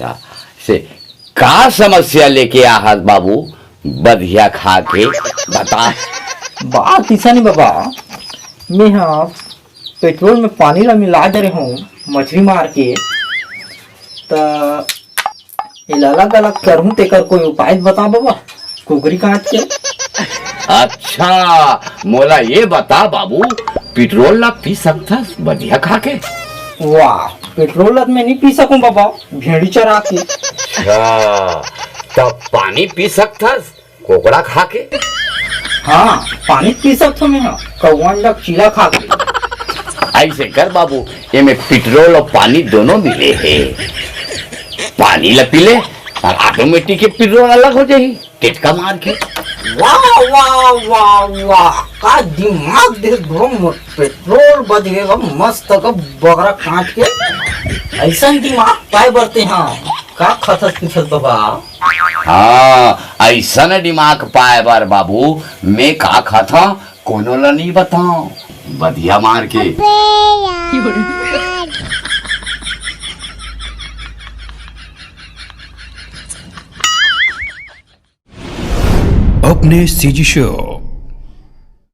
अच्छा से का समस्या लेके आहत बाबू बधिया खा के बता। बात ऐसा नहीं बाबा, मैं हाँ पेट्रोल में पानी ला मिला दे रहा हूँ मछली मार के, तो अलग अलग करूँ तेकर कोई उपाय बता बाबा, कुकरी काट के। अच्छा मोला ये बता बाबू, पेट्रोल ला पी सकता बधिया खा के? वाह, पेट्रोल ला मैं नहीं पी सकूं बाबा, भेड़ी चरा के। अच्छा तब पानी पी सकता कोकड़ा खा के? हाँ पानी पी सकता मैं, हाँ कौन लग चीला खा के। ऐसे कर बाबू, ये में पेट्रोल और पानी दोनों मिले हैं, पानी ला पी ले और ऑटोमेटिक के पेट्रोल अलग हो जाएगी टिटका मार के। वाह वाह वाह वाह, का दिमाग दे दो, पेट्रोल बच गएगा मस्त का बगरा काट के। ऐसा दिमाग पाए बरते हैं का खतस पिछत बाबा। हाँ ऐसा न दिमाग पाए बार बाबू, मैं का खाता कोनो ला नहीं बताऊं बधिया मार के। अपने सीजी शो